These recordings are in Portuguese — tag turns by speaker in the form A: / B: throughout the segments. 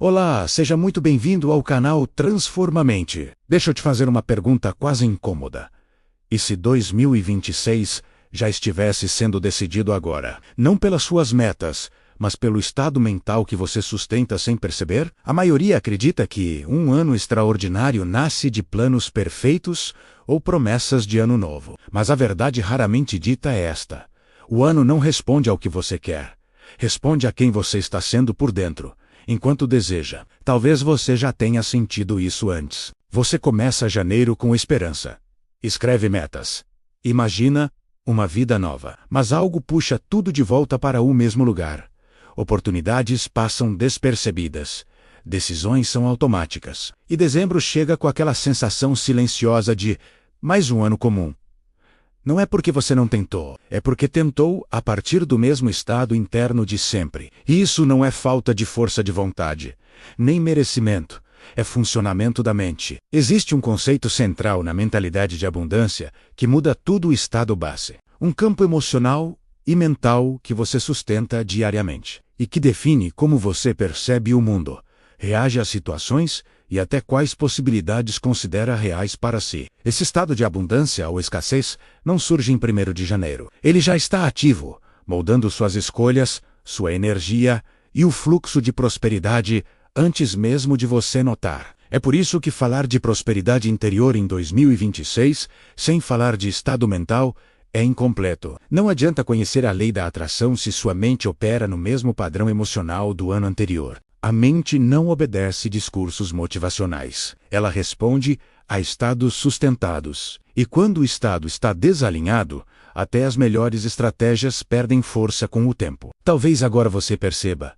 A: Olá, seja muito bem-vindo ao canal Transformamente. Deixa eu te fazer uma pergunta quase incômoda. E se 2026 já estivesse sendo decidido agora? Não pelas suas metas, mas pelo estado mental que você sustenta sem perceber? A maioria acredita que um ano extraordinário nasce de planos perfeitos ou promessas de ano novo. Mas a verdade raramente dita é esta. O ano não responde ao que você quer. Responde a quem você está sendo por dentro, enquanto deseja. Talvez você já tenha sentido isso antes. Você começa janeiro com esperança. Escreve metas. Imagina uma vida nova. Mas algo puxa tudo de volta para o mesmo lugar. Oportunidades passam despercebidas. Decisões são automáticas. E dezembro chega com aquela sensação silenciosa de mais um ano comum. Não é porque você não tentou, é porque tentou a partir do mesmo estado interno de sempre. E isso não é falta de força de vontade, nem merecimento, é funcionamento da mente. Existe um conceito central na mentalidade de abundância que muda todo o estado base. Um campo emocional e mental que você sustenta diariamente e que define como você percebe o mundo, reage às situações e até quais possibilidades considera reais para si. Esse estado de abundância ou escassez não surge em 1º de janeiro. Ele já está ativo, moldando suas escolhas, sua energia e o fluxo de prosperidade antes mesmo de você notar. É por isso que falar de prosperidade interior em 2026, sem falar de estado mental, é incompleto. Não adianta conhecer a lei da atração se sua mente opera no mesmo padrão emocional do ano anterior. A mente não obedece discursos motivacionais. Ela responde a estados sustentados. E quando o estado está desalinhado, até as melhores estratégias perdem força com o tempo. Talvez agora você perceba.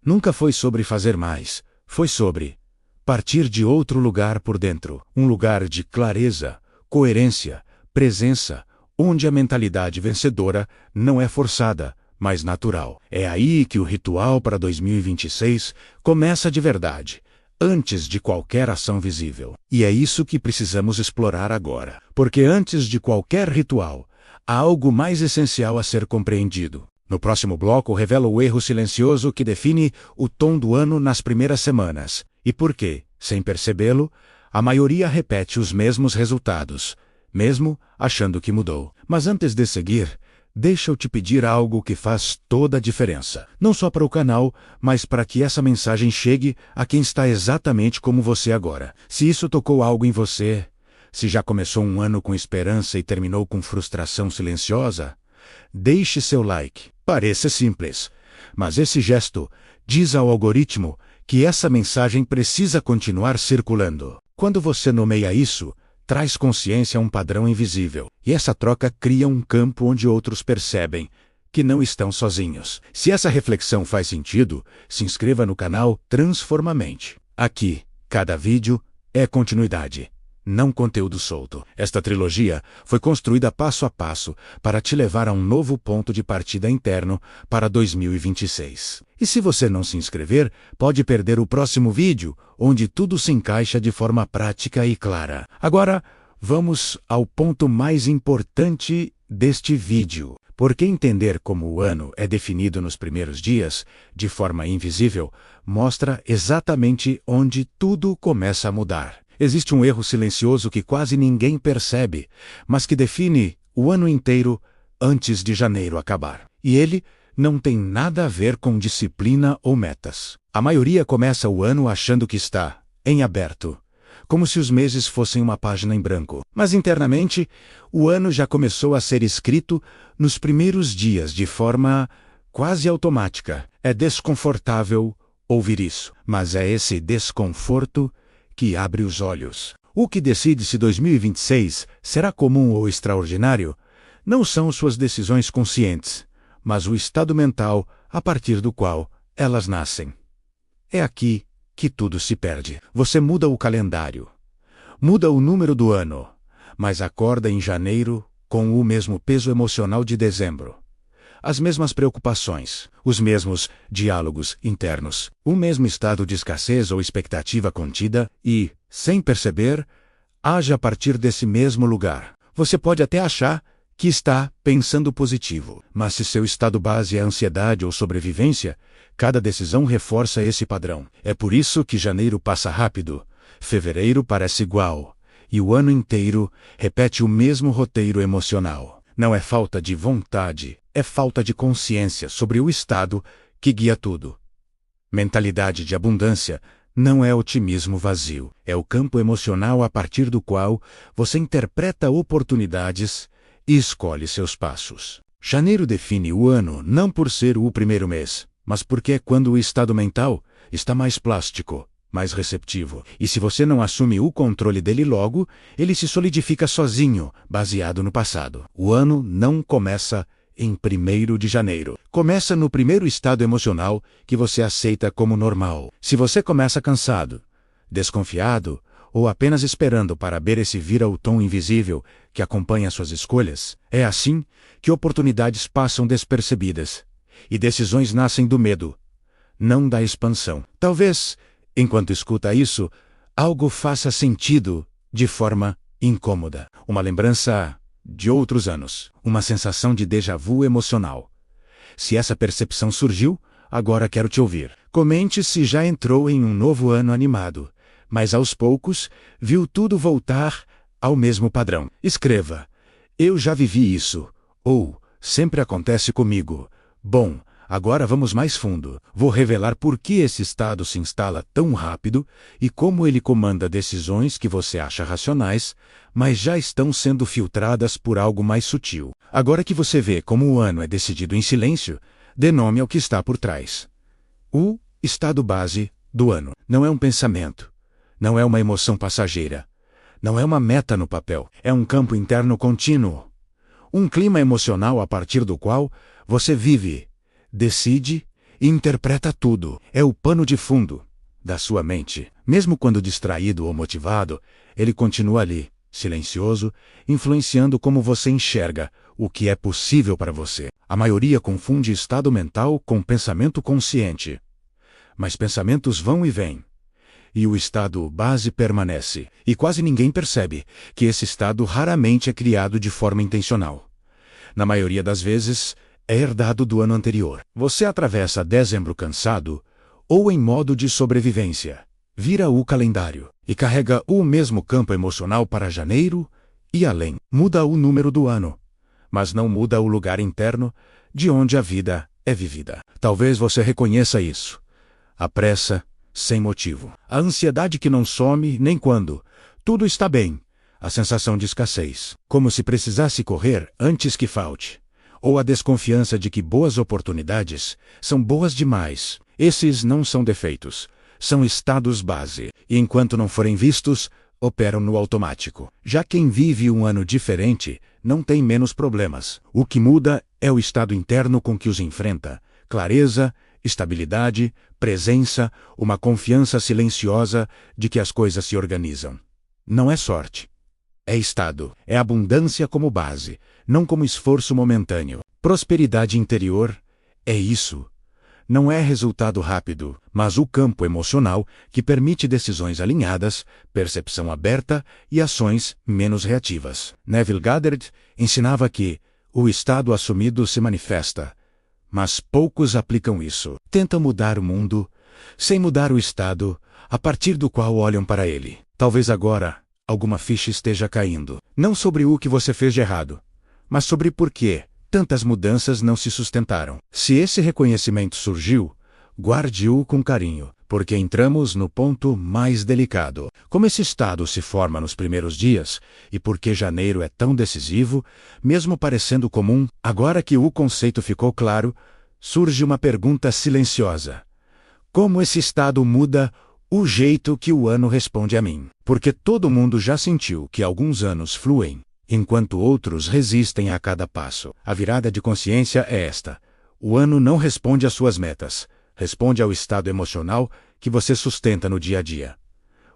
A: Nunca foi sobre fazer mais. Foi sobre partir de outro lugar por dentro. Um lugar de clareza, coerência, presença, onde a mentalidade vencedora não é forçada, mais natural. É aí que o ritual para 2026 começa de verdade, antes de qualquer ação visível. E é isso que precisamos explorar agora. Porque antes de qualquer ritual, há algo mais essencial a ser compreendido. No próximo bloco, revelo o erro silencioso que define o tom do ano nas primeiras semanas. E por que, sem percebê-lo, a maioria repete os mesmos resultados, mesmo achando que mudou. Mas antes de seguir, deixa eu te pedir algo que faz toda a diferença. Não só para o canal, mas para que essa mensagem chegue a quem está exatamente como você agora. Se isso tocou algo em você, se já começou um ano com esperança e terminou com frustração silenciosa, deixe seu like. Parece simples, mas esse gesto diz ao algoritmo que essa mensagem precisa continuar circulando. Quando você nomeia isso, traz consciência a um padrão invisível. E essa troca cria um campo onde outros percebem que não estão sozinhos. Se essa reflexão faz sentido, se inscreva no canal Transformamente. Aqui, cada vídeo é continuidade, não conteúdo solto. Esta trilogia foi construída passo a passo para te levar a um novo ponto de partida interno para 2026. E se você não se inscrever, pode perder o próximo vídeo, onde tudo se encaixa de forma prática e clara. Agora, vamos ao ponto mais importante deste vídeo. Porque entender como o ano é definido nos primeiros dias, de forma invisível, mostra exatamente onde tudo começa a mudar. Existe um erro silencioso que quase ninguém percebe, mas que define o ano inteiro antes de janeiro acabar. E ele não tem nada a ver com disciplina ou metas. A maioria começa o ano achando que está em aberto, como se os meses fossem uma página em branco. Mas internamente, o ano já começou a ser escrito nos primeiros dias de forma quase automática. É desconfortável ouvir isso, mas é esse desconforto que abre os olhos. O que decide se 2026 será comum ou extraordinário não são suas decisões conscientes, mas o estado mental a partir do qual elas nascem. É aqui que tudo se perde. Você muda o calendário, muda o número do ano, mas acorda em janeiro com o mesmo peso emocional de dezembro. As mesmas preocupações, os mesmos diálogos internos, o mesmo estado de escassez ou expectativa contida e, sem perceber, age a partir desse mesmo lugar. Você pode até achar que está pensando positivo. Mas se seu estado base é ansiedade ou sobrevivência, cada decisão reforça esse padrão. É por isso que janeiro passa rápido, fevereiro parece igual, e o ano inteiro repete o mesmo roteiro emocional. Não é falta de vontade, é falta de consciência sobre o estado que guia tudo. Mentalidade de abundância não é otimismo vazio, é o campo emocional a partir do qual você interpreta oportunidades e escolhe seus passos. Janeiro define o ano não por ser o primeiro mês, mas porque é quando o estado mental está mais plástico, mais receptivo. E se você não assume o controle dele logo, ele se solidifica sozinho, baseado no passado. O ano não começa em 1º de janeiro. Começa no primeiro estado emocional que você aceita como normal. Se você começa cansado, desconfiado ou apenas esperando para ver esse vira o tom invisível que acompanha suas escolhas, é assim que oportunidades passam despercebidas e decisões nascem do medo, não da expansão. Talvez, enquanto escuta isso, algo faça sentido de forma incômoda. Uma lembrança de outros anos, uma sensação de déjà vu emocional. Se essa percepção surgiu, agora quero te ouvir. Comente se já entrou em um novo ano animado, mas aos poucos viu tudo voltar ao mesmo padrão. Escreva: eu já vivi isso, ou sempre acontece comigo. Bom, agora vamos mais fundo. Vou revelar por que esse estado se instala tão rápido e como ele comanda decisões que você acha racionais, mas já estão sendo filtradas por algo mais sutil. Agora que você vê como o ano é decidido em silêncio, dê nome ao que está por trás. O estado base do ano não é um pensamento, não é uma emoção passageira, não é uma meta no papel, é um campo interno contínuo. Um clima emocional a partir do qual você vive, decide e interpreta tudo. É o pano de fundo da sua mente. Mesmo quando distraído ou motivado, ele continua ali, silencioso, influenciando como você enxerga o que é possível para você. A maioria confunde estado mental com pensamento consciente. Mas pensamentos vão e vêm. E o estado base permanece. E quase ninguém percebe que esse estado raramente é criado de forma intencional. Na maioria das vezes, é herdado do ano anterior. Você atravessa dezembro cansado ou em modo de sobrevivência. Vira o calendário e carrega o mesmo campo emocional para janeiro e além. Muda o número do ano, mas não muda o lugar interno de onde a vida é vivida. Talvez você reconheça isso. A pressa sem motivo. A ansiedade que não some nem quando tudo está bem. A sensação de escassez, como se precisasse correr antes que falte. Ou a desconfiança de que boas oportunidades são boas demais. Esses não são defeitos, são estados base, e enquanto não forem vistos, operam no automático. Já quem vive um ano diferente não tem menos problemas. O que muda é o estado interno com que os enfrenta. Clareza, estabilidade, presença, uma confiança silenciosa de que as coisas se organizam. Não é sorte. É estado, é abundância como base, não como esforço momentâneo. Prosperidade interior é isso. Não é resultado rápido, mas o campo emocional que permite decisões alinhadas, percepção aberta e ações menos reativas. Neville Goddard ensinava que o estado assumido se manifesta, mas poucos aplicam isso. Tentam mudar o mundo sem mudar o estado a partir do qual olham para ele. Talvez agora alguma ficha esteja caindo. Não sobre o que você fez de errado, mas sobre por que tantas mudanças não se sustentaram. Se esse reconhecimento surgiu, guarde-o com carinho, porque entramos no ponto mais delicado. Como esse estado se forma nos primeiros dias, e por que janeiro é tão decisivo, mesmo parecendo comum, agora que o conceito ficou claro, surge uma pergunta silenciosa. Como esse estado muda o jeito que o ano responde a mim? Porque todo mundo já sentiu que alguns anos fluem, enquanto outros resistem a cada passo. A virada de consciência é esta. O ano não responde às suas metas, responde ao estado emocional que você sustenta no dia a dia.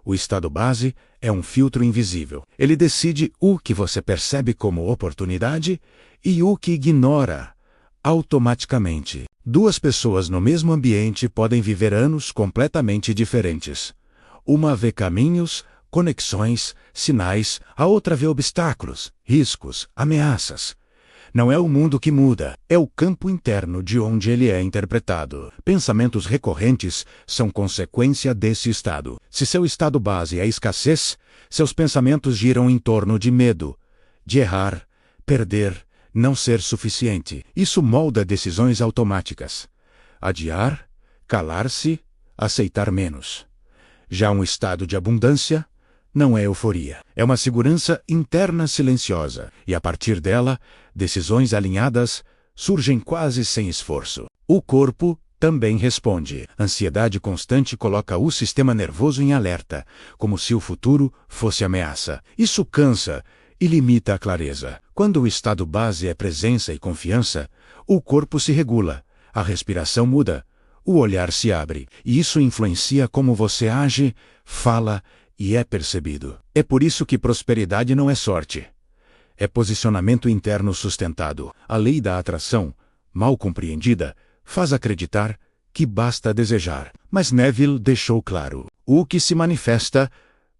A: O estado base é um filtro invisível. Ele decide o que você percebe como oportunidade e o que ignora automaticamente. Duas pessoas no mesmo ambiente podem viver anos completamente diferentes. Uma vê caminhos, conexões, sinais, a outra vê obstáculos, riscos, ameaças. Não é o mundo que muda, é o campo interno de onde ele é interpretado. Pensamentos recorrentes são consequência desse estado. Se seu estado base é escassez, seus pensamentos giram em torno de medo, de errar, perder, não ser suficiente. Isso molda decisões automáticas. Adiar, calar-se, aceitar menos. Já um estado de abundância não é euforia. É uma segurança interna silenciosa, e a partir dela, decisões alinhadas surgem quase sem esforço. O corpo também responde. Ansiedade constante coloca o sistema nervoso em alerta, como se o futuro fosse ameaça. Isso cansa e limita a clareza. Quando o estado base é presença e confiança, o corpo se regula, a respiração muda, o olhar se abre, e isso influencia como você age, fala e é percebido. É por isso que prosperidade não é sorte. É posicionamento interno sustentado. A lei da atração, mal compreendida, faz acreditar que basta desejar. Mas Neville deixou claro: o que se manifesta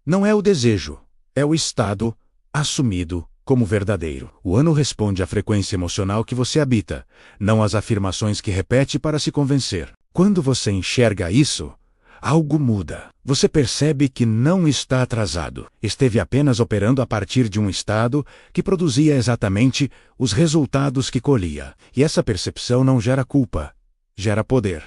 A: não é o desejo, é o estado assumido como verdadeiro. O ano responde à frequência emocional que você habita, não às afirmações que repete para se convencer. Quando você enxerga isso, algo muda. Você percebe que não está atrasado. Esteve apenas operando a partir de um estado que produzia exatamente os resultados que colhia. E essa percepção não gera culpa, gera poder.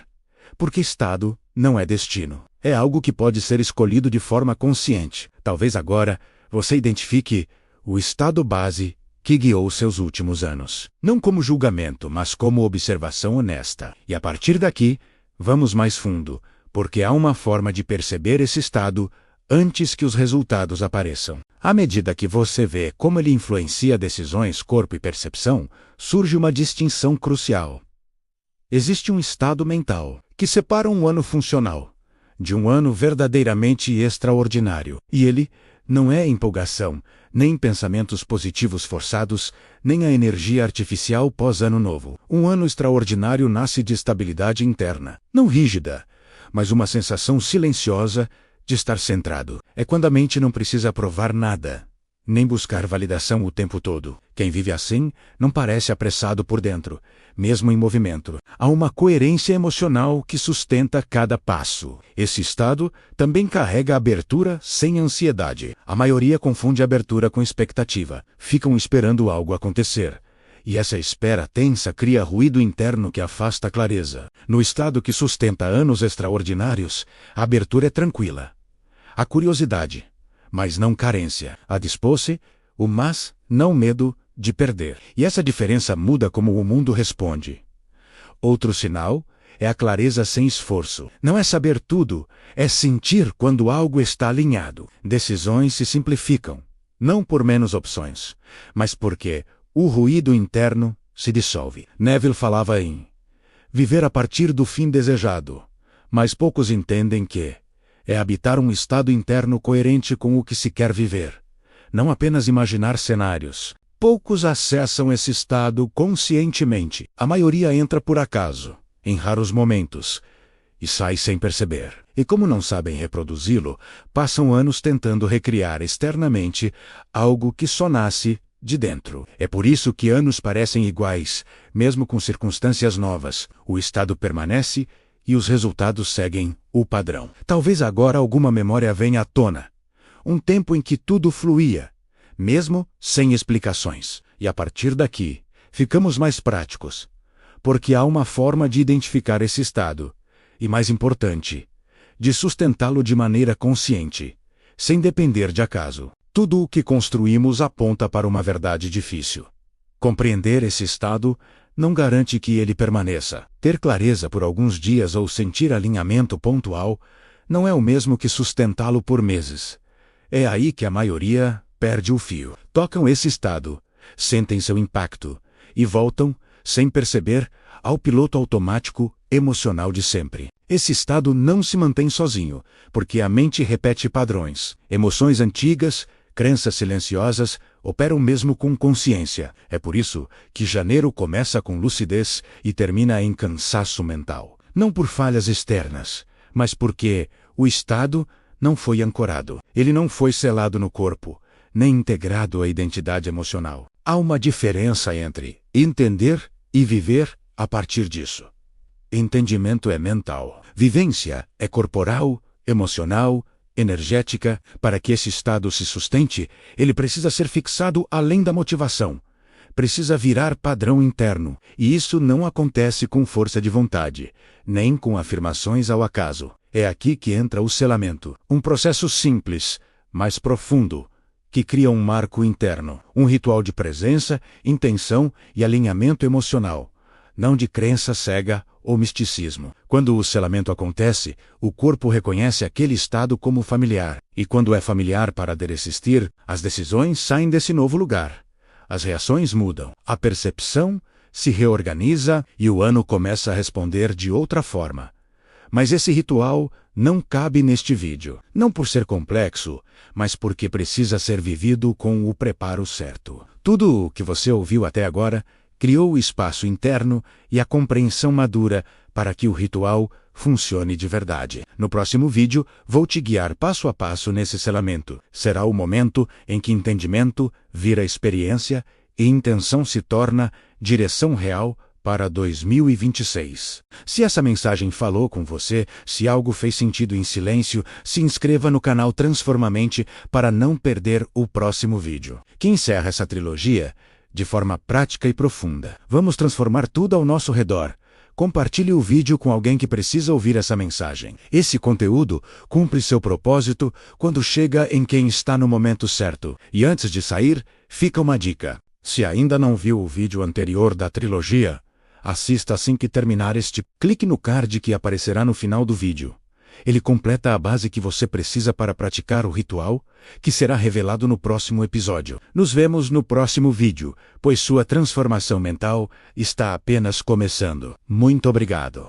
A: Porque estado não é destino. É algo que pode ser escolhido de forma consciente. Talvez agora você identifique o estado base que guiou seus últimos anos. Não como julgamento, mas como observação honesta. E a partir daqui, vamos mais fundo, porque há uma forma de perceber esse estado antes que os resultados apareçam. À medida que você vê como ele influencia decisões, corpo e percepção, surge uma distinção crucial. Existe um estado mental que separa um ano funcional de um ano verdadeiramente extraordinário. E ele não é empolgação, nem pensamentos positivos forçados, nem a energia artificial pós-ano novo. Um ano extraordinário nasce de estabilidade interna, não rígida, mas uma sensação silenciosa de estar centrado. É quando a mente não precisa provar nada, nem buscar validação o tempo todo. Quem vive assim não parece apressado por dentro, mesmo em movimento. Há uma coerência emocional que sustenta cada passo. Esse estado também carrega abertura sem ansiedade. A maioria confunde abertura com expectativa. Ficam esperando algo acontecer. E essa espera tensa cria ruído interno que afasta a clareza. No estado que sustenta anos extraordinários, a abertura é tranquila. A curiosidade, mas não carência. A dispor-se, o mas, não medo de perder. E essa diferença muda como o mundo responde. Outro sinal é a clareza sem esforço. Não é saber tudo, é sentir quando algo está alinhado. Decisões se simplificam, não por menos opções, mas porque o ruído interno se dissolve. Neville falava em viver a partir do fim desejado, mas poucos entendem que é habitar um estado interno coerente com o que se quer viver, não apenas imaginar cenários. Poucos acessam esse estado conscientemente. A maioria entra por acaso, em raros momentos, e sai sem perceber. E como não sabem reproduzi-lo, passam anos tentando recriar externamente algo que só nasce de dentro. É por isso que anos parecem iguais, mesmo com circunstâncias novas. O estado permanece e os resultados seguem o padrão. Talvez agora alguma memória venha à tona. Um tempo em que tudo fluía, mesmo sem explicações. E a partir daqui, ficamos mais práticos, porque há uma forma de identificar esse estado, e mais importante, de sustentá-lo de maneira consciente, sem depender de acaso. Tudo o que construímos aponta para uma verdade difícil. Compreender esse estado não garante que ele permaneça. Ter clareza por alguns dias ou sentir alinhamento pontual não é o mesmo que sustentá-lo por meses. É aí que a maioria perde o fio. Tocam esse estado, sentem seu impacto e voltam, sem perceber, ao piloto automático emocional de sempre. Esse estado não se mantém sozinho, porque a mente repete padrões. Emoções antigas, crenças silenciosas, operam mesmo com consciência. É por isso que janeiro começa com lucidez e termina em cansaço mental. Não por falhas externas, mas porque o estado não foi ancorado. Ele não foi selado no corpo, nem integrado à identidade emocional. Há uma diferença entre entender e viver a partir disso. Entendimento é mental. Vivência é corporal, emocional, energética. Para que esse estado se sustente, ele precisa ser fixado além da motivação. Precisa virar padrão interno, e isso não acontece com força de vontade, nem com afirmações ao acaso. É aqui que entra o selamento, um processo simples, mas profundo, que cria um marco interno, um ritual de presença, intenção e alinhamento emocional, não de crença cega ou misticismo. Quando o selamento acontece, o corpo reconhece aquele estado como familiar, e quando é familiar para desistir, as decisões saem desse novo lugar. As reações mudam, a percepção se reorganiza e o ano começa a responder de outra forma. Mas esse ritual não cabe neste vídeo, não por ser complexo, mas porque precisa ser vivido com o preparo certo. Tudo o que você ouviu até agora criou o espaço interno e a compreensão madura para que o ritual funcione de verdade. No próximo vídeo, vou te guiar passo a passo nesse selamento. Será o momento em que entendimento vira experiência e intenção se torna direção real para 2026. Se essa mensagem falou com você, se algo fez sentido em silêncio, se inscreva no canal Transformamente para não perder o próximo vídeo, que encerra essa trilogia de forma prática e profunda. Vamos transformar tudo ao nosso redor. Compartilhe o vídeo com alguém que precisa ouvir essa mensagem. Esse conteúdo cumpre seu propósito quando chega em quem está no momento certo. E antes de sair, fica uma dica. Se ainda não viu o vídeo anterior da trilogia, assista assim que terminar este. Clique no card que aparecerá no final do vídeo. Ele completa a base que você precisa para praticar o ritual, que será revelado no próximo episódio. Nos vemos no próximo vídeo, pois sua transformação mental está apenas começando. Muito obrigado.